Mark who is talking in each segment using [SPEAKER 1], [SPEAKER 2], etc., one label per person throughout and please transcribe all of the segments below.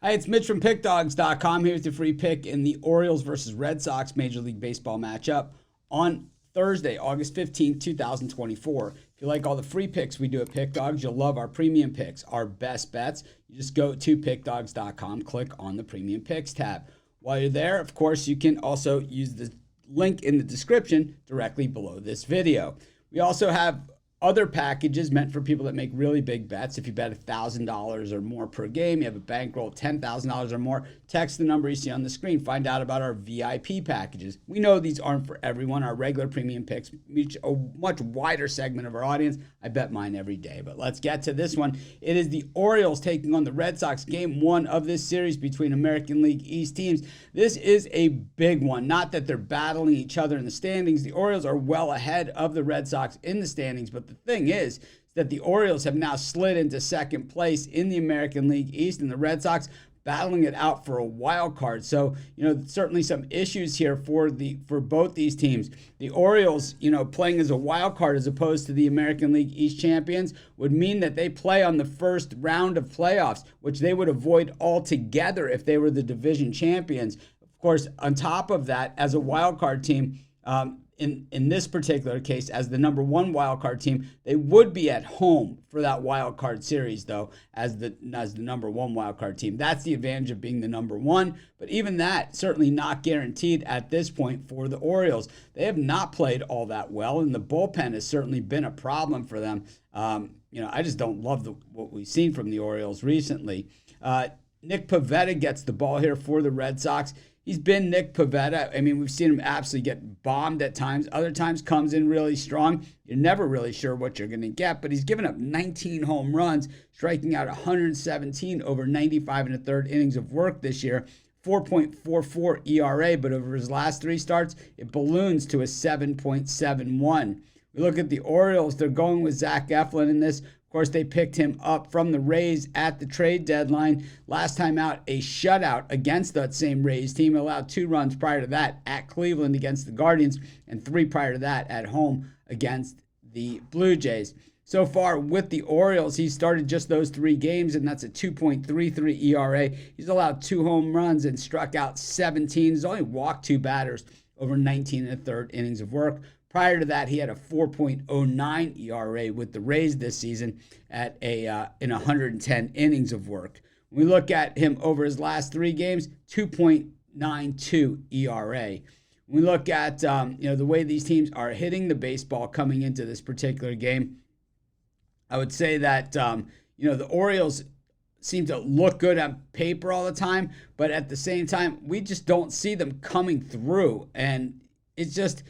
[SPEAKER 1] Hi, it's Mitch from Pickdawgz.com here with your free pick in the Orioles versus Red Sox Major League Baseball matchup on Thursday, August 15th, 2024. If you like all the free picks we do at Pickdawgz, you'll love our premium picks, our best bets. You just go to Pickdawgz.com, click on the premium picks tab. While you're there, of course, you can also use the link in the description directly below this video. We also have other packages meant for people that make really big bets. If you bet $1,000 or more per game, you have a bankroll of $10,000 or more, text the number you see on the screen. Find out about our VIP packages. We know these aren't for everyone. Our regular premium picks reach a much wider segment of our audience. I bet mine every day. But let's get to this one. It is the Orioles taking on the Red Sox, game one of this series between American League East teams. This is a big one. Not that they're battling each other in the standings. The Orioles are well ahead of the Red Sox in the standings, but the thing is that the Orioles have now slid into second place in the American League East, and the Red Sox battling it out for a wild card. So, certainly some issues here for both these teams. The Orioles, playing as a wild card as opposed to the American League East champions would mean that they play on the first round of playoffs, which they would avoid altogether if they were the division champions. Of course, on top of that, as a wild card team, in this particular case, as the number one wild card team, they would be at home for that wild card series, though, as the number one wild card team. That's the advantage of being the number one. But even that, certainly not guaranteed at this point for the Orioles. They have not played all that well, and the bullpen has certainly been a problem for them. I just don't love what we've seen from the Orioles recently. Nick Pivetta gets the ball here for the Red Sox. He's been Nick Pivetta. I mean, we've seen him absolutely get bombed at times. Other times comes in really strong. You're never really sure what you're going to get, but he's given up 19 home runs, striking out 117 over 95 and a third innings of work this year. 4.44 ERA, but over his last three starts, it balloons to a 7.71. We look at the Orioles. They're going with Zach Eflin in this. Of course, they picked him up from the Rays at the trade deadline. Last time out, a shutout against that same Rays team. Allowed 2 runs prior to that at Cleveland against the Guardians, and 3 prior to that at home against the Blue Jays. So far with the Orioles, he's started just those 3 games, and that's a 2.33 ERA. He's allowed 2 home runs and struck out 17. He's only walked 2 batters over 19 and a third innings of work. Prior to that, he had a 4.09 ERA with the Rays this season in 110 innings of work. When we look at him over his last 3 games, 2.92 ERA. When we look at the way these teams are hitting the baseball coming into this particular game, I would say that the Orioles seem to look good on paper all the time, but at the same time, we just don't see them coming through, and it's just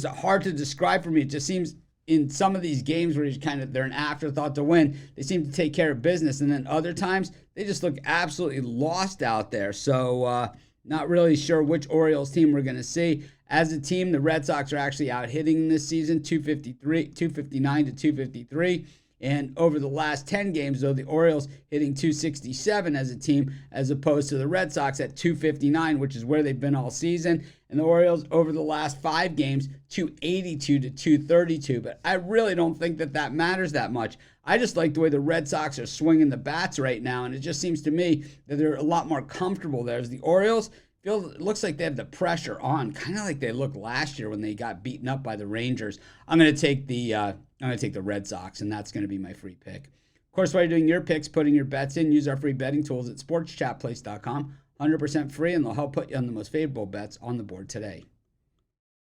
[SPEAKER 1] hard to describe for me. It just seems in some of these games where they're an afterthought to win, they seem to take care of business. And then other times, they just look absolutely lost out there. So not really sure which Orioles team we're going to see. As a team, the Red Sox are actually out hitting this season, 259 to 253. And over the last 10 games, though, the Orioles hitting 267 as a team, as opposed to the Red Sox at 259, which is where they've been all season. And the Orioles over the last 5 games, 282 to 232. But I really don't think that matters that much. I just like the way the Red Sox are swinging the bats right now, and it just seems to me that they're a lot more comfortable there. As the Orioles, it looks like they have the pressure on, kind of like they looked last year when they got beaten up by the Rangers. I'm going to take the Red Sox, and that's going to be my free pick. Of course, while you're doing your picks, putting your bets in, use our free betting tools at sportschatplace.com. 100% free, and they'll help put you on the most favorable bets on the board today.